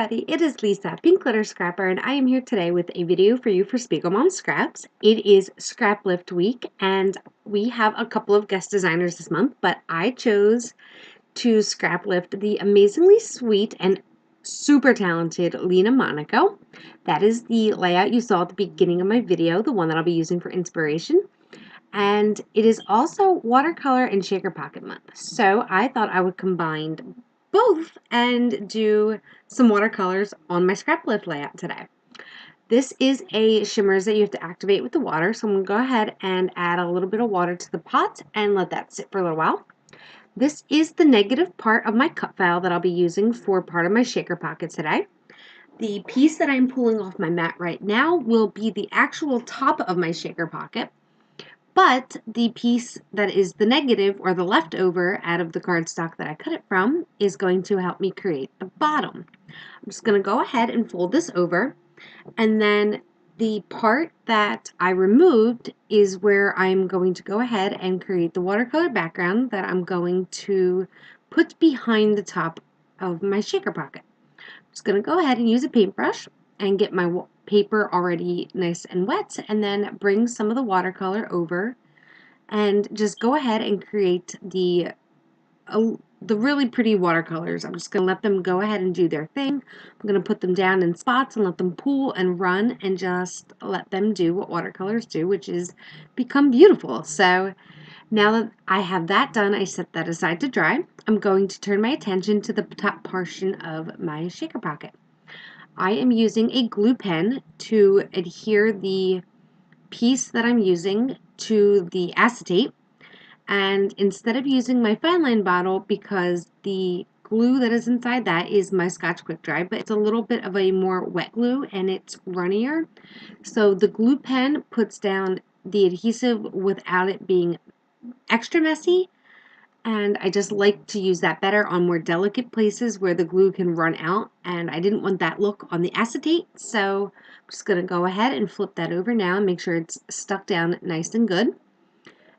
everybody, it is Lisa, Pink Glitter Scrapper, and I am here today with a video for you for Spiegel Mom Scraps. It is Scraplift week, and we have a couple of guest designers this month, but I chose to Scraplift the amazingly sweet and super talented Lina Monaco. That is the layout you saw at the beginning of my video, the one that I'll be using for inspiration. And it is also watercolor and shaker pocket month. So I thought I would combine both and do some watercolors on my Scraplift layout today. This is a shimmers that you have to activate with the water. So I'm going to go ahead and add a little bit of water to the pot and let that sit for a little while. This is the negative part of my cut file that I'll be using for part of my shaker pocket today. The piece that I'm pulling off my mat right now will be the actual top of my shaker pocket. But the piece that is the negative or the leftover out of the cardstock that I cut it from is going to help me create the bottom. I'm just going to go ahead and fold this over, and then the part that I removed is where I'm going to go ahead and create the watercolor background that I'm going to put behind the top of my shaker pocket. I'm just going to go ahead and use a paintbrush and get my paper already nice and wet, and then bring some of the watercolor over and just go ahead and create the really pretty watercolors. I'm just going to let them go ahead and do their thing. I'm going to put them down in spots and let them pool and run and just let them do what watercolors do, which is become beautiful. So now that I have that done, I set that aside to dry. I'm going to turn my attention to the top portion of my shaker pocket. I am using a glue pen to adhere the piece that I'm using to the acetate, and instead of using my fine line bottle, because the glue that is inside that is my Scotch Quick Dry, but it's a little bit of a more wet glue and it's runnier, so the glue pen puts down the adhesive without it being extra messy. And I just like to use that better on more delicate places where the glue can run out, and I didn't want that look on the acetate, so I'm just going to go ahead and flip that over now and make sure it's stuck down nice and good.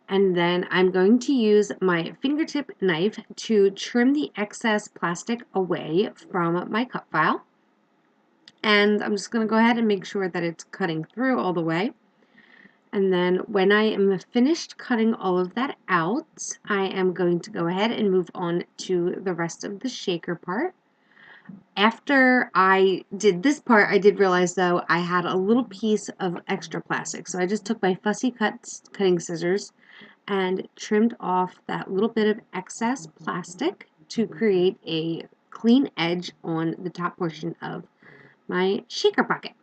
And then I'm going to use my fingertip knife to trim the excess plastic away from my cut file. And I'm just going to go ahead and make sure that it's cutting through all the way. And then when I am finished cutting all of that out, I am going to go ahead and move on to the rest of the shaker part. After I did this part, I did realize though I had a little piece of extra plastic. So I just took my fussy cutting scissors and trimmed off that little bit of excess plastic to create a clean edge on the top portion of my shaker pocket.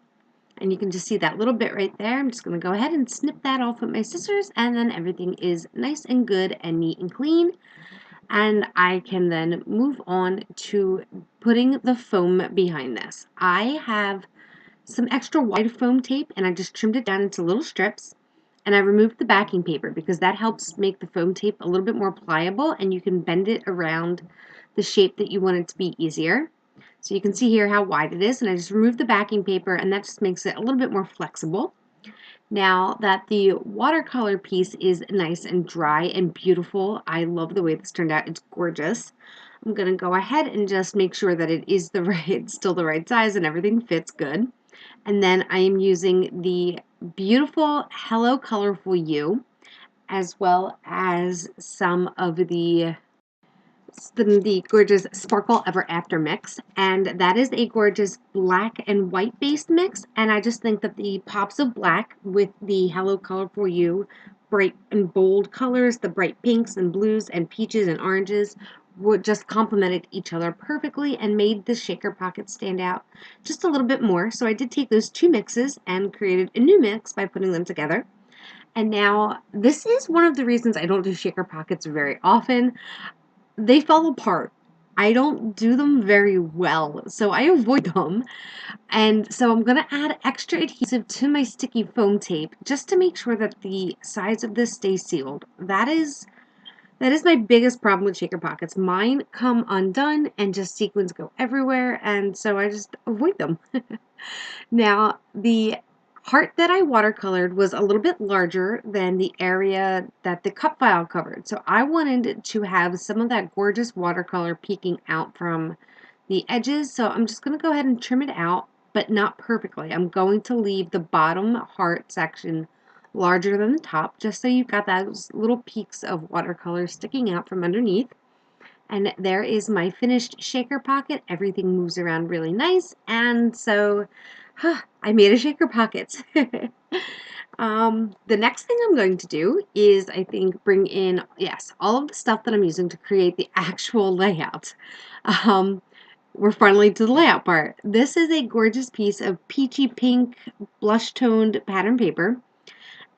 And you can just see that little bit right there. I'm just going to go ahead and snip that off with my scissors, and then everything is nice and good and neat and clean. And I can then move on to putting the foam behind this. I have some extra wide foam tape, and I just trimmed it down into little strips. And I removed the backing paper because that helps make the foam tape a little bit more pliable, and you can bend it around the shape that you want it to be easier. So you can see here how wide it is, and I just removed the backing paper, and that just makes it a little bit more flexible. Now that the watercolor piece is nice and dry and beautiful, I love the way this turned out. It's gorgeous. I'm going to go ahead and just make sure that it is still the right size and everything fits good. And then I am using the beautiful Hello Colorful You, as well as some of the gorgeous Sparkle Ever After mix, and that is a gorgeous black and white based mix, and I just think that the pops of black with the Hello Colorful You bright and bold colors, the bright pinks and blues and peaches and oranges, would just complemented each other perfectly and made the shaker pocket stand out just a little bit more. So I did take those two mixes and created a new mix by putting them together. And now this is one of the reasons I don't do shaker pockets very often. They fall apart. I don't do them very well, so I avoid them. And so I'm going to add extra adhesive to my sticky foam tape just to make sure that the sides of this stay sealed. That is my biggest problem with shaker pockets. Mine come undone and just sequins go everywhere, and so I just avoid them. Now, the part that I watercolored was a little bit larger than the area that the cut file covered. So I wanted to have some of that gorgeous watercolor peeking out from the edges. So I'm just going to go ahead and trim it out, but not perfectly. I'm going to leave the bottom heart section larger than the top, just so you've got those little peaks of watercolor sticking out from underneath. And there is my finished shaker pocket. Everything moves around really nice. And so I made a shaker pocket. The next thing I'm going to do is, I think, bring in, yes, all of the stuff that I'm using to create the actual layout. We're finally to the layout part. This is a gorgeous piece of peachy pink blush toned pattern paper.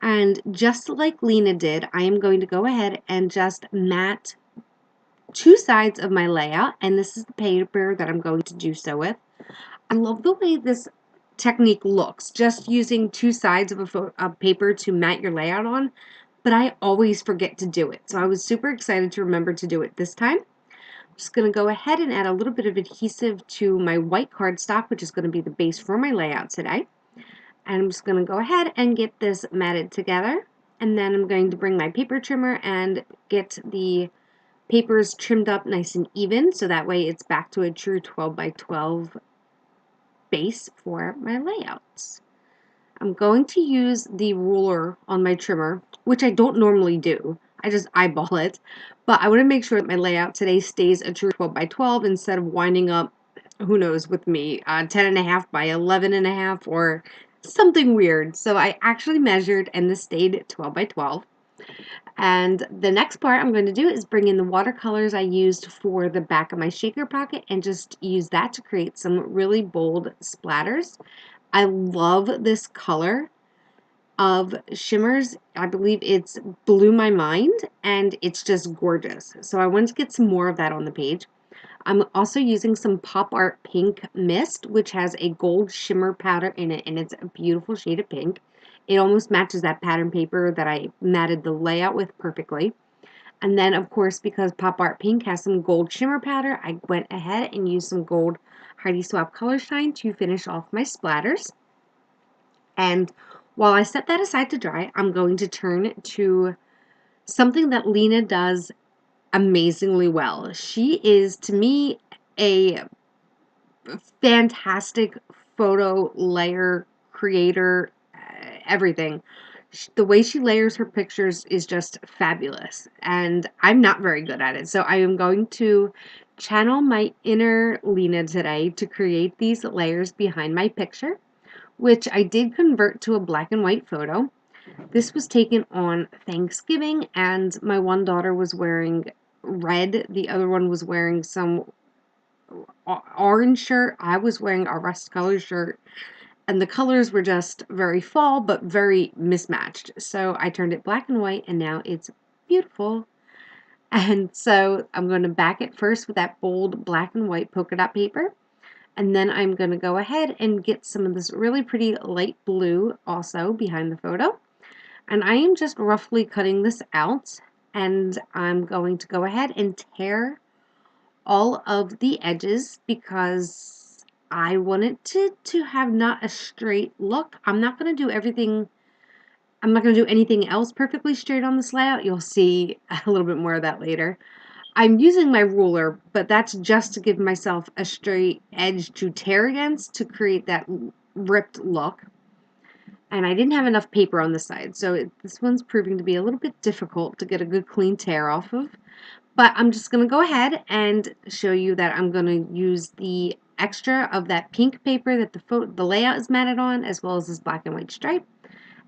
And just like Lina did, I am going to go ahead and just mat two sides of my layout, and this is the paper that I'm going to do so with. I love the way this technique looks, just using two sides of a paper to mat your layout on, but I always forget to do it. So I was super excited to remember to do it this time. I'm just going to go ahead and add a little bit of adhesive to my white cardstock, which is going to be the base for my layout today. And I'm just going to go ahead and get this matted together. And then I'm going to bring my paper trimmer and get the papers trimmed up nice and even, so that way it's back to a true 12 by 12 base for my layouts. I'm going to use the ruler on my trimmer, which I don't normally do. I just eyeball it, but I want to make sure that my layout today stays a true 12 by 12 instead of winding up, who knows, with me, 10.5 by 11.5 or something weird. So I actually measured and this stayed 12 by 12. And the next part I'm going to do is bring in the watercolors I used for the back of my shaker pocket and just use that to create some really bold splatters. I love this color of shimmers. I believe it's Blew My Mind, and it's just gorgeous. So I wanted to get some more of that on the page. I'm also using some Pop Art Pink Mist, which has a gold shimmer powder in it, and it's a beautiful shade of pink. It almost matches that pattern paper that I matted the layout with perfectly. And then, of course, because Pop Art Pink has some gold shimmer powder, I went ahead and used some gold Heidi Swap Color Shine to finish off my splatters. And while I set that aside to dry, I'm going to turn to something that Lina does amazingly well. She is, to me, a fantastic photo layer creator, everything. The way she layers her pictures is just fabulous, and I'm not very good at it. So I am going to channel my inner Lina today to create these layers behind my picture, which I did convert to a black and white photo. This was taken on Thanksgiving, and my one daughter was wearing red. The other one was wearing some orange shirt. I was wearing a rust color shirt, and the colors were just very fall, but very mismatched. So I turned it black and white, and now it's beautiful. And so I'm going to back it first with that bold black and white polka dot paper. And then I'm going to go ahead and get some of this really pretty light blue also behind the photo. And I am just roughly cutting this out, and I'm going to go ahead and tear all of the edges because I want it to have not a straight look. I'm not going to do everything, I'm not going to do anything else perfectly straight on this layout. You'll see a little bit more of that later. I'm using my ruler, but that's just to give myself a straight edge to tear against to create that ripped look. And I didn't have enough paper on the side, so this one's proving to be a little bit difficult to get a good clean tear off of. But I'm just going to go ahead and show you that I'm going to use the extra of that pink paper that the layout is matted on, as well as this black and white stripe.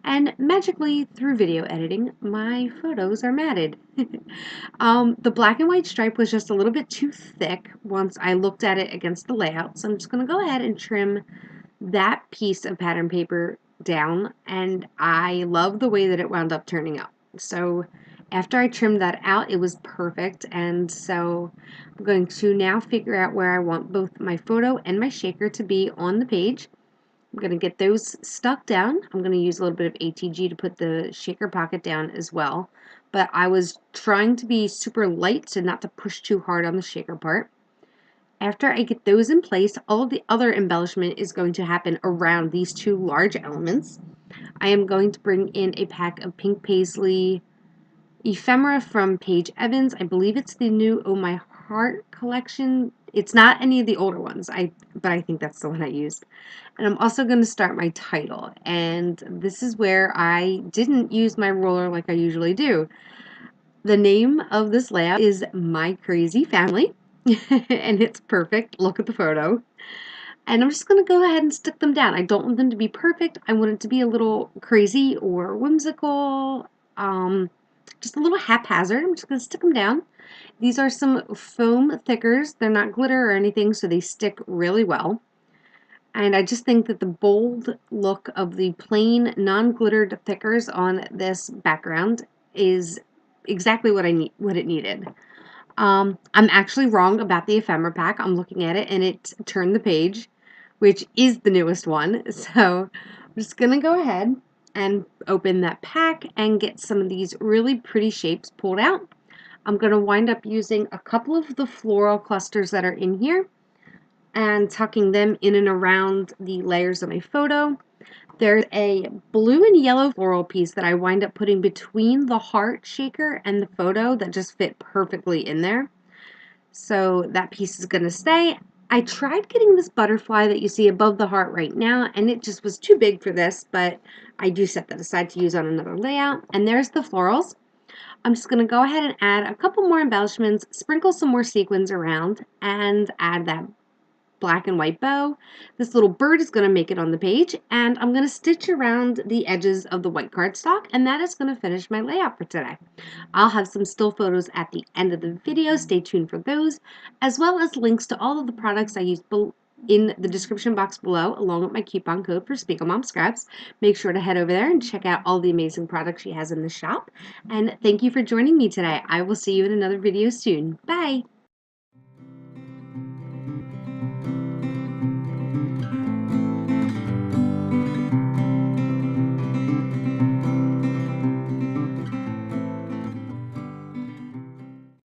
And magically, through video editing, my photos are matted. The black and white stripe was just a little bit too thick once I looked at it against the layout. So I'm just going to go ahead and trim that piece of pattern paper down. And I love the way that it wound up turning out. So after I trimmed that out, it was perfect. And so I'm going to now figure out where I want both my photo and my shaker to be on the page. I'm going to get those stuck down. I'm going to use a little bit of ATG to put the shaker pocket down as well. But I was trying to be super light so not to push too hard on the shaker part. After I get those in place, all of the other embellishment is going to happen around these two large elements. I am going to bring in a pack of pink paisley ephemera from Paige Evans. I believe it's the new Oh My Heart collection. It's not any of the older ones, but I think that's the one I used. And I'm also going to start my title. And this is where I didn't use my roller like I usually do. The name of this layout is My Crazy Family. And it's perfect. Look at the photo. And I'm just going to go ahead and stick them down. I don't want them to be perfect. I want it to be a little crazy or whimsical, just a little haphazard. I'm just going to stick them down. These are some foam thickers. They're not glitter or anything, so they stick really well. And I just think that the bold look of the plain, non-glittered thickers on this background is exactly what it needed. I'm actually wrong about the ephemera pack. I'm looking at it and it turned the page, which is the newest one. So I'm just gonna go ahead and open that pack and get some of these really pretty shapes pulled out. I'm gonna wind up using a couple of the floral clusters that are in here and tucking them in and around the layers of my photo. There's a blue and yellow floral piece that I wind up putting between the heart shaker and the photo that just fit perfectly in there. So that piece is going to stay. I tried getting this butterfly that you see above the heart right now, and it just was too big for this, but I do set that aside to use on another layout. And there's the florals. I'm just going to go ahead and add a couple more embellishments, sprinkle some more sequins around, and add that black and white bow. This little bird is going to make it on the page, and I'm going to stitch around the edges of the white cardstock, and that is going to finish my layout for today. I'll have some still photos at the end of the video. Stay tuned for those, as well as links to all of the products I used in the description box below, along with my coupon code for Spiegel Mom Scraps. Make sure to head over there and check out all the amazing products she has in the shop. And thank you for joining me today. I will see you in another video soon. Bye!